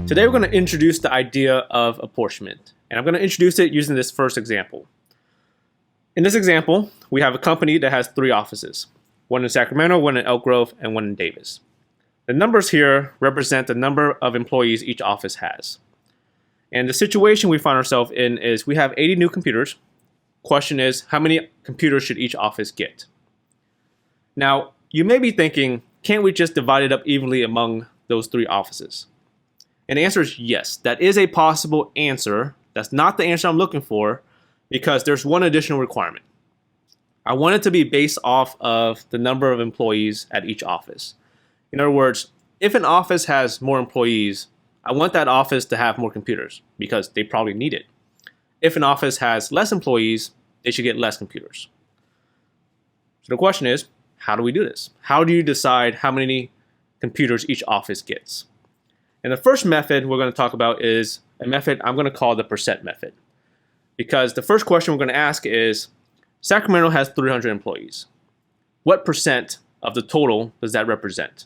Today we're going to introduce the idea of apportionment, and I'm going to introduce it using this first example. In this example, we have a company that has 3 offices, one in Sacramento, one in Elk Grove, and one in Davis. The numbers here represent the number of employees each office has. And the situation we find ourselves in is we have 80 new computers. Question is, how many computers should each office get? Now, you may be thinking, can't we just divide it up evenly among those 3 offices? And the answer is yes. That is a possible answer. That's not the answer I'm looking for because there's one additional requirement. I want it to be based off of the number of employees at each office. In other words, if an office has more employees, I want that office to have more computers because they probably need it. If an office has less employees, they should get less computers. So the question is, how do we do this? How do you decide how many computers each office gets? And the first method we're going to talk about is a method I'm going to call the percent method. Because the first question we're going to ask is, Sacramento has 300 employees. What percent of the total does that represent?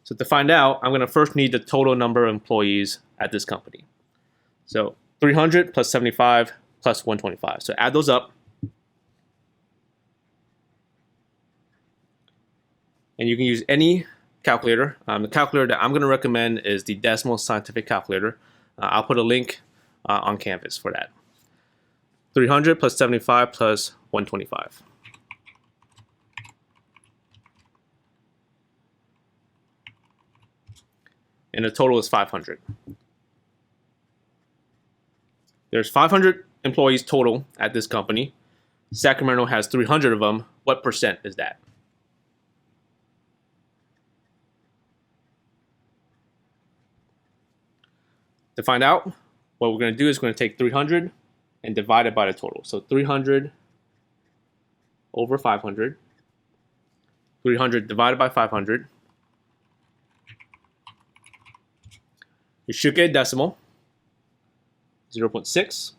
So to find out, I'm going to first need the total number of employees at this company. So 300 plus 75 plus 125. So add those up. And you can use any calculator. The calculator that I'm going to recommend is the Decimal Scientific Calculator. I'll put a link on Canvas for that. 300 plus 75 plus 125. And the total is 500. There's 500 employees total at this company. Sacramento has 300 of them. What percent is that? To find out, what we're going to do is we're going to take 300 and divide it by the total. So 300 over 500. 300 divided by 500. You should get a decimal. 0.6.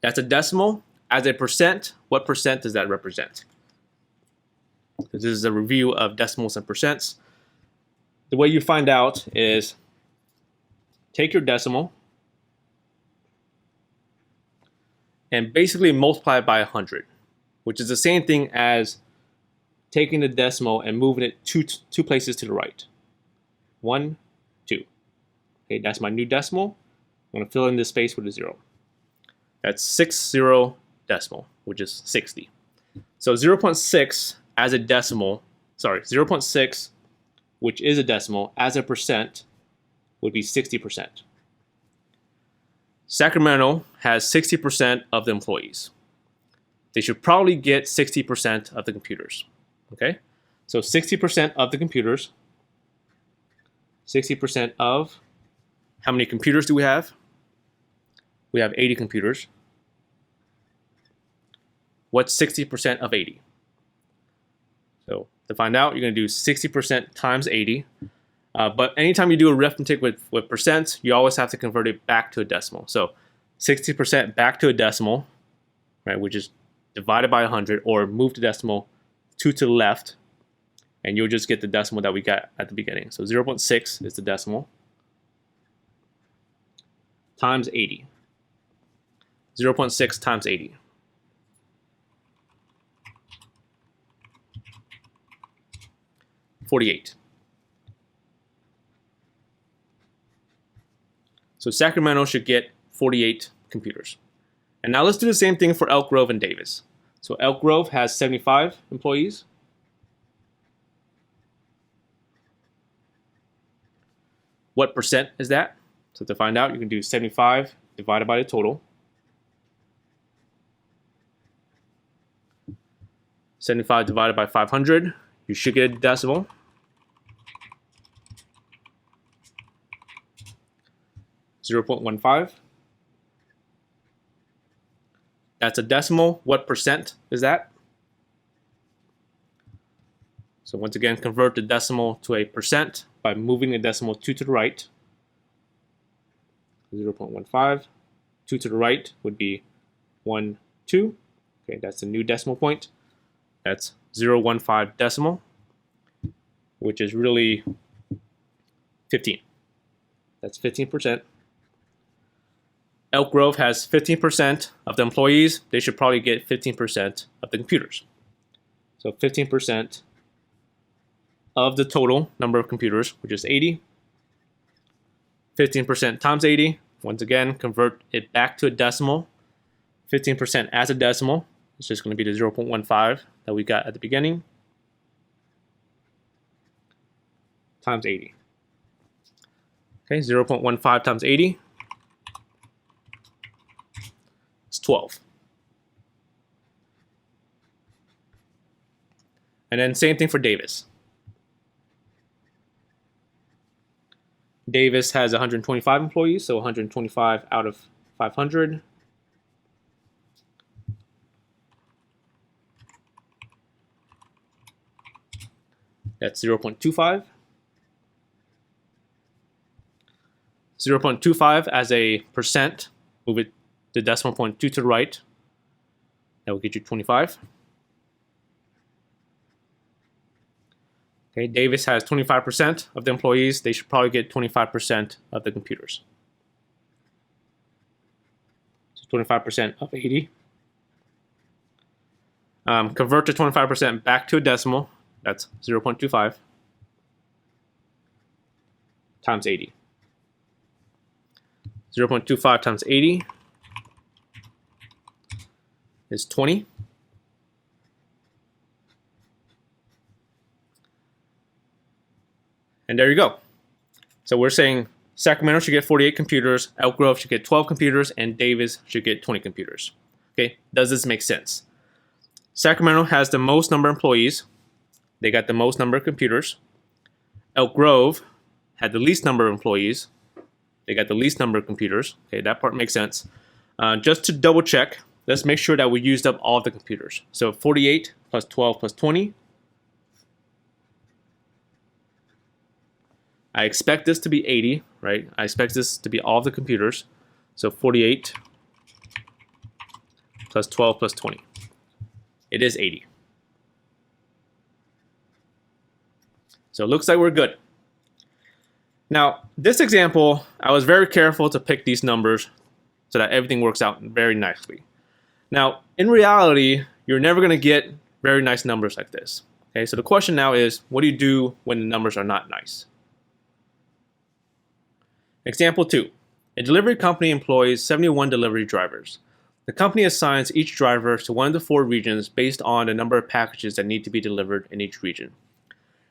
That's a decimal. As a percent, what percent does that represent? This is a review of decimals and percents. The way you find out is take your decimal and basically multiply it by 100, which is the same thing as taking the decimal and moving it two places to the right. 1, 2. Okay, that's my new decimal. I'm going to fill in this space with a 0. That's 60 decimal, which is 60. So 0.6 as a decimal, 0.6, which is a decimal, as a percent, would be 60%. Sacramento has 60% of the employees. They should probably get 60% of the computers. Okay? So 60% of the computers, 60% of, how many computers do we have? We have 80 computers. What's 60% of 80? So to find out, you're going to do 60% times 80. But anytime you do arithmetic with percents, you always have to convert it back to a decimal. So 60% back to a decimal, right, which is divided by 100, or move the decimal 2 to the left, and you'll just get the decimal that we got at the beginning. So 0.6 is the decimal times 80. 0.6 times 80. 48. So Sacramento should get 48 computers. And now let's do the same thing for Elk Grove and Davis. So Elk Grove has 75 employees. What percent is that? So to find out, you can do 75 divided by the total. 75 divided by 500, you should get a decimal. 0.15. That's a decimal. What percent is that? So once again, convert the decimal to a percent by moving the decimal 2 to the right. 0.15. 2 to the right would be 1, 2. Okay, that's a new decimal point. That's 0.15 decimal, which is really 15. That's 15%. Elk Grove has 15% of the employees. They should probably get 15% of the computers. So 15% of the total number of computers, which is 80. 15% times 80. Once again, convert it back to a decimal. 15% as a decimal. It's just going to be the 0.15 that we got at the beginning. Times 80. Okay, 0.15 times 80 is 12. And then same thing for Davis. Davis has 125 employees, so 125 out of 500. That's 0.25. 0.25 as a percent, move it the decimal point 2 to the right. That will get you 25. Okay, Davis has 25% of the employees. They should probably get 25% of the computers. So 25% of 80. Convert to 25% back to a decimal. That's 0.25 times 80. 0.25 times 80 is 20. And there you go. So we're saying Sacramento should get 48 computers, Elk Grove should get 12 computers, and Davis should get 20 computers. Okay, does this make sense? Sacramento has the most number of employees. They got the most number of computers. Elk Grove had the least number of employees. They got the least number of computers. Okay, that part makes sense. Just to double check, let's make sure that we used up all of the computers. So 48 plus 12 plus 20. I expect this to be 80, right? I expect this to be all of the computers. So 48 plus 12 plus 20. It is 80. So it looks like we're good. Now, this example, I was very careful to pick these numbers so that everything works out very nicely. Now, in reality, you're never going to get very nice numbers like this. Okay, so the question now is, what do you do when the numbers are not nice? Example 2. A delivery company employs 71 delivery drivers. The company assigns each driver to one of the 4 regions based on the number of packages that need to be delivered in each region.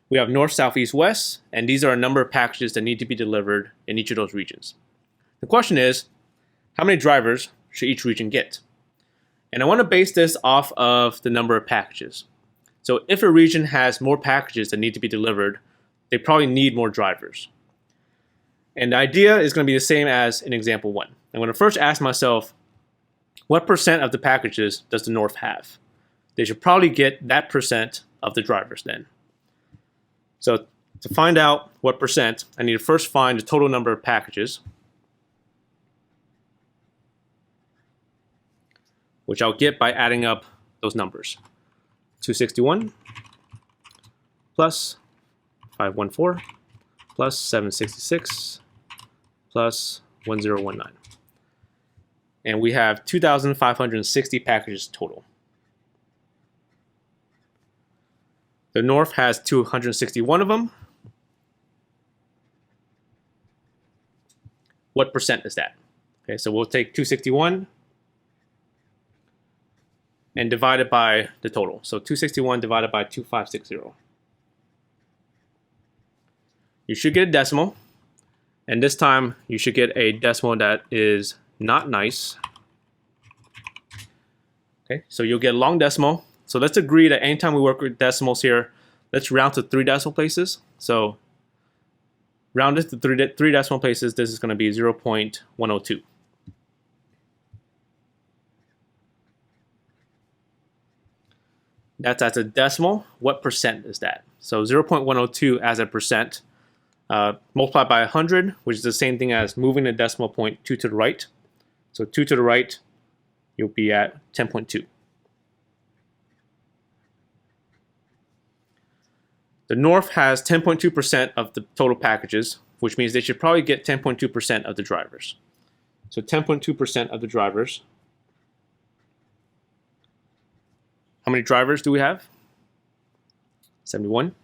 We have north, south, east, west, and these are a number of packages that need to be delivered in each of those regions. The question is, how many drivers should each region get? And I want to base this off of the number of packages. So if a region has more packages that need to be delivered, they probably need more drivers. And the idea is going to be the same as in example 1. I'm going to first ask myself, what percent of the packages does the north have? They should probably get that percent of the drivers then. So to find out what percent, I need to first find the total number of packages, which I'll get by adding up those numbers. 261 plus 514 plus 766 plus 1019. And we have 2,560 packages total. The north has 261 of them. What percent is that? Okay, so we'll take 261 and divide it by the total. So 261 divided by 2560. You should get a decimal, and this time you should get a decimal that is not nice. Okay, so you'll get a long decimal. So let's agree that anytime we work with decimals here, let's round to 3 decimal places. So rounded to 3 decimal places, this is going to be 0.102. That's as a decimal. What percent is that? So 0.102 as a percent, multiplied by 100, which is the same thing as moving the decimal point 2 to the right. So 2 to the right, you'll be at 10.2. The north has 10.2% of the total packages, which means they should probably get 10.2% of the drivers. So 10.2% of the drivers. How many drivers do we have? 71.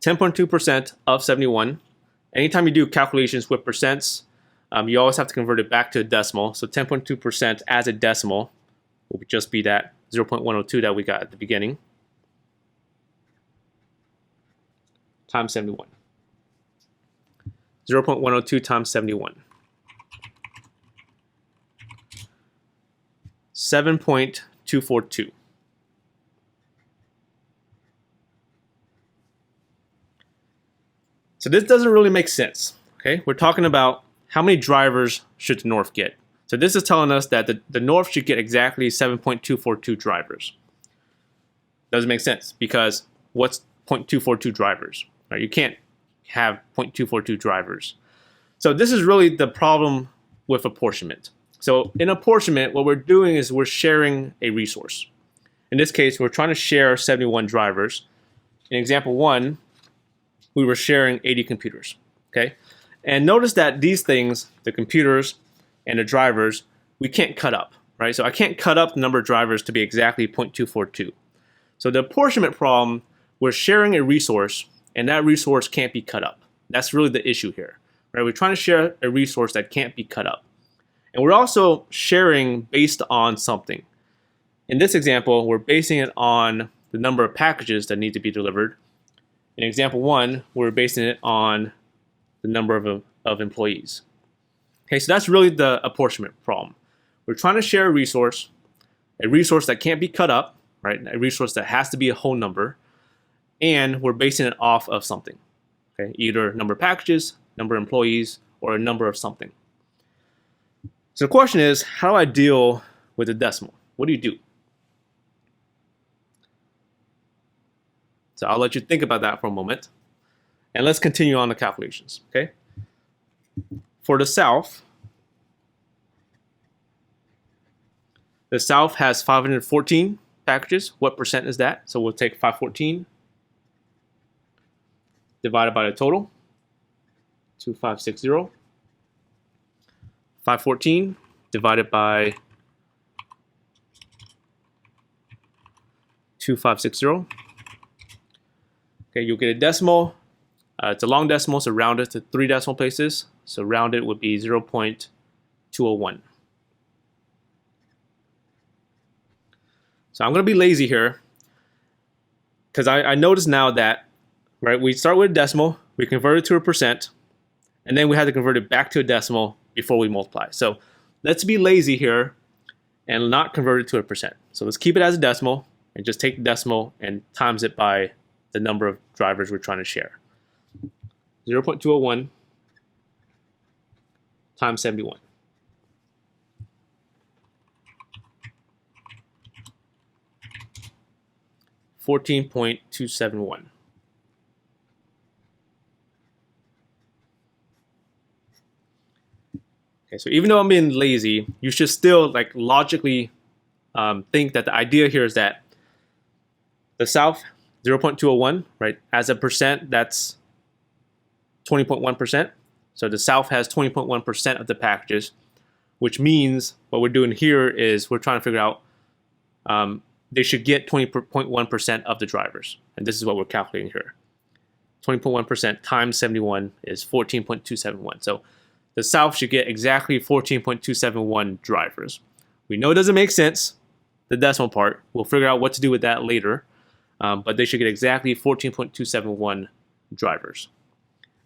10.2% of 71. Anytime you do calculations with percents, you always have to convert it back to a decimal. So 10.2% as a decimal will just be that 0.102 that we got at the beginning times 71. 0.102 times 71. 7.242. So this doesn't really make sense. Okay, we're talking about how many drivers should the North get. So this is telling us that the North should get exactly 7.242 drivers. Doesn't make sense because what's 0.242 drivers? Right? You can't have 0.242 drivers. So this is really the problem with apportionment. So in apportionment, what we're doing is we're sharing a resource. In this case, we're trying to share 71 drivers. In example 1, we were sharing 80 computers. Okay, and notice that these things, the computers and the drivers, we can't cut up, right? So I can't cut up the number of drivers to be exactly 0.242. So the apportionment problem, we're sharing a resource, and that resource can't be cut up. That's really the issue here, right? We're trying to share a resource that can't be cut up. And we're also sharing based on something. In this example, we're basing it on the number of packages that need to be delivered. In example 1, we're basing it on the number of employees. Okay, so that's really the apportionment problem. We're trying to share a resource that can't be cut up, right? A resource that has to be a whole number, and we're basing it off of something. Okay, either number of packages, number of employees, or a number of something. So the question is, how do I deal with a decimal? What do you do? So I'll let you think about that for a moment. And let's continue on the calculations, okay? For the South has 514 packages. What percent is that? So we'll take 514 divided by the total, 2560. 514 divided by 2560. Okay, you'll get a decimal. It's a long decimal, so round it to 3 decimal places. So rounded would be 0.201. So I'm going to be lazy here because I notice now that, right, we start with a decimal, we convert it to a percent, and then we have to convert it back to a decimal before we multiply. So let's be lazy here and not convert it to a percent. So let's keep it as a decimal and just take the decimal and times it by the number of drivers we're trying to share. 0.201 times 71. $14.271. Okay, so even though I'm being lazy, you should still like logically think that the idea here is that the South 0.201, right? As a percent, that's 20.1%. So the South has 20.1% of the packages, which means what we're doing here is we're trying to figure out they should get 20.1% of the drivers. And this is what we're calculating here. 20.1% times 71 is 14.271. So the South should get exactly 14.271 drivers. We know it doesn't make sense, the decimal part. We'll figure out what to do with that later. But they should get exactly 14.271 drivers.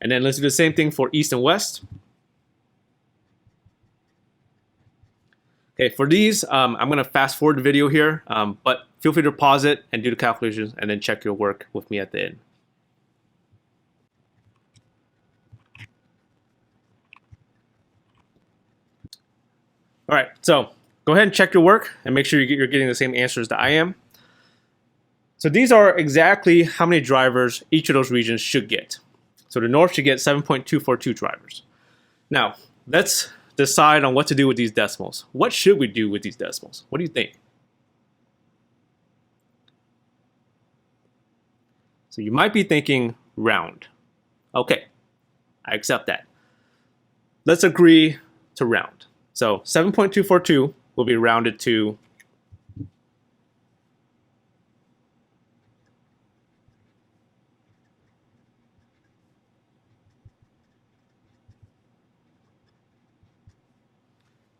And then let's do the same thing for East and West. Okay, for these, I'm going to fast forward the video here, but feel free to pause it and do the calculations and then check your work with me at the end. All right, so go ahead and check your work and make sure you're getting the same answers that I am. So these are exactly how many drivers each of those regions should get. So the North should get 7.242 drivers. Now, let's decide on what to do with these decimals. What should we do with these decimals? What do you think? So you might be thinking round, Okay, I accept that. Let's agree to round. So 7.242 will be rounded to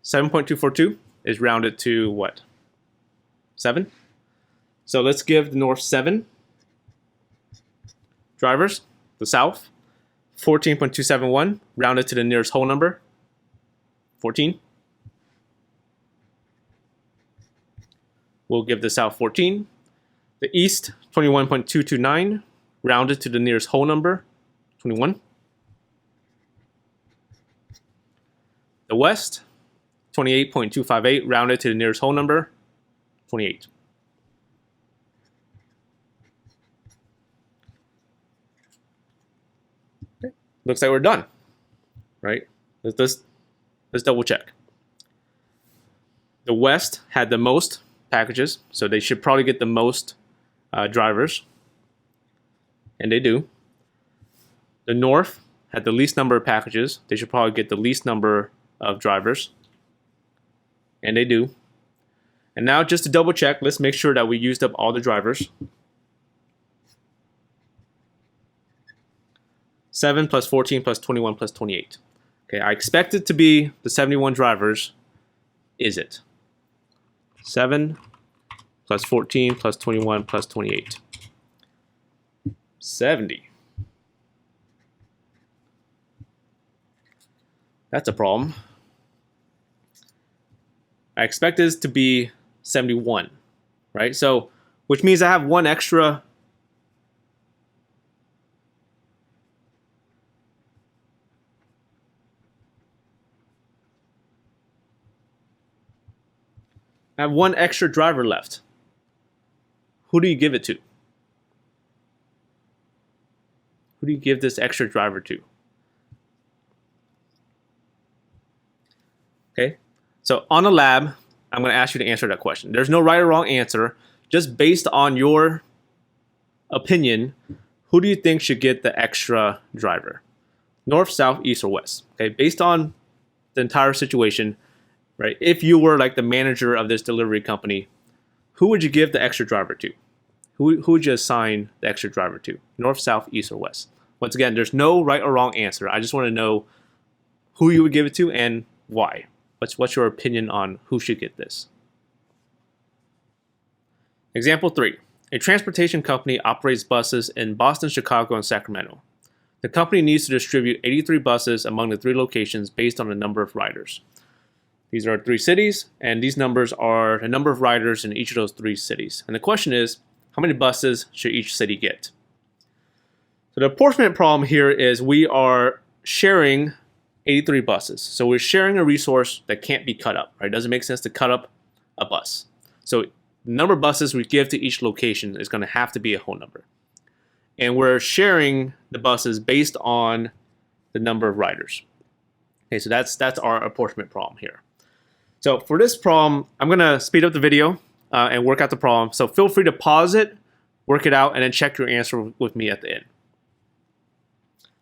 7.242 is rounded to what? 7. So let's give the north 7 drivers, the south 14.271 rounded to the nearest whole number, 14. We'll give the south 14. The east 21.229 rounded to the nearest whole number, 21. The west 28.258 rounded to the nearest whole number, 28. Okay. Looks like we're done, right? Let's double check. The west had the most packages, so they should probably get the most drivers, and they do. The north had the least number of packages. They should probably get the least number of drivers, and they do. And now, just to double check, let's make sure that we used up all the drivers. 7 plus 14 plus 21 plus 28. Okay, I expect it to be the 71 drivers. Is it? 7 plus 14 plus 21 plus 28. 70. That's a problem. I expect this to be 71, right? So, which means I have one extra. I have one extra driver left. Who do you give it to? Who do you give this extra driver to? Okay, so on a lab, I'm going to ask you to answer that question. There's no right or wrong answer. Just based on your opinion, who do you think should get the extra driver? North, south, east, or west? Okay, based on the entire situation, right? If you were like the manager of this delivery company, who would you give the extra driver to? Who would you assign the extra driver to? North, south, east, or west? Once again, there's no right or wrong answer. I just want to know who you would give it to and why. What's your opinion on who should get this? Example 3. A transportation company operates buses in Boston, Chicago, and Sacramento. The company needs to distribute 83 buses among the 3 locations based on the number of riders. These are 3 cities, and these numbers are the number of riders in each of those 3 cities. And the question is, how many buses should each city get? So the apportionment problem here is we are sharing 83 buses. So we're sharing a resource that can't be cut up, right? It doesn't make sense to cut up a bus. So the number of buses we give to each location is going to have to be a whole number. And we're sharing the buses based on the number of riders. Okay, so that's our apportionment problem here. So for this problem, I'm going to speed up the video and work out the problem. So feel free to pause it, work it out, and then check your answer with me at the end.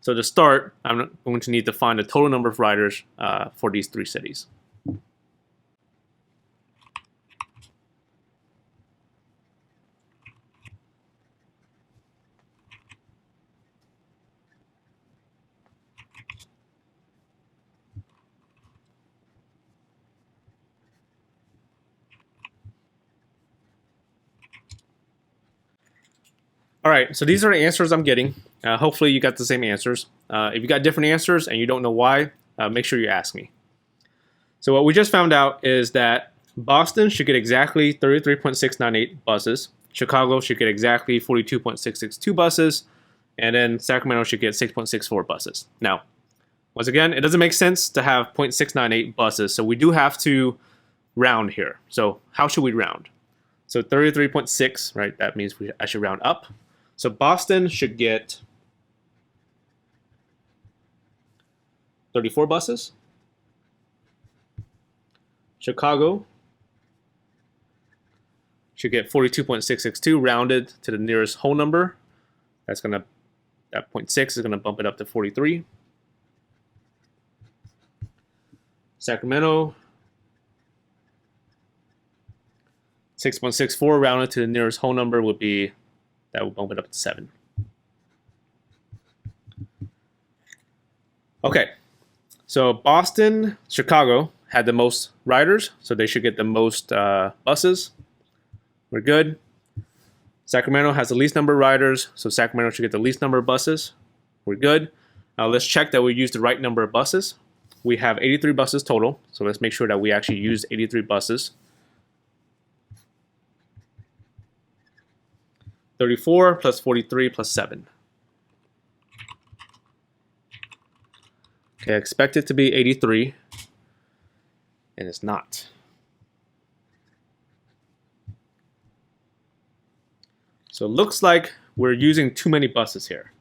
So to start, I'm going to need to find the total number of riders for these 3 cities. All right, so these are the answers I'm getting. Hopefully you got the same answers. If you got different answers and you don't know why, make sure you ask me. So what we just found out is that Boston should get exactly 33.698 buses. Chicago should get exactly 42.662 buses. And then Sacramento should get 6.64 buses. Now, once again, it doesn't make sense to have 0.698 buses, so we do have to round here. So how should we round? So 33.6, right? That means I should round up. So Boston should get 34 buses. Chicago should get 42.662 rounded to the nearest whole number. That's going to That 0.6 is going to bump it up to 43. Sacramento, 6.64 rounded to the nearest whole number would be, that would bump it up to 7. Okay, so Boston, Chicago had the most riders, so they should get the most buses. We're good. Sacramento has the least number of riders, so Sacramento should get the least number of buses. We're good. Now let's check that we use the right number of buses. We have 83 buses total, so let's make sure that we actually use 83 buses. 34 plus 43 plus 7. Okay, I expect it to be 83, and it's not. So it looks like we're using too many buses here.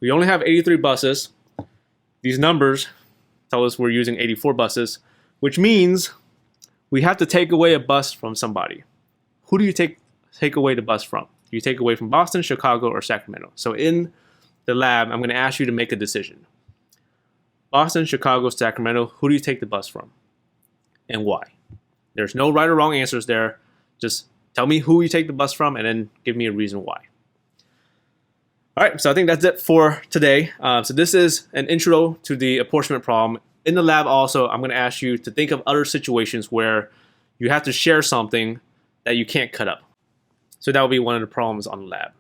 We only have 83 buses. These numbers tell us we're using 84 buses, which means we have to take away a bus from somebody. Who do you take away the bus from? Do you take away from Boston, Chicago, or Sacramento? So in the lab, I'm going to ask you to make a decision. Boston, Chicago, Sacramento, who do you take the bus from? And why? There's no right or wrong answers there. Just tell me who you take the bus from and then give me a reason why. All right, so I think that's it for today. So this is an intro to the apportionment problem. In the lab also, I'm going to ask you to think of other situations where you have to share something that you can't cut up. So that will be one of the problems on the lab.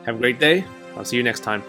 Have a great day. I'll see you next time.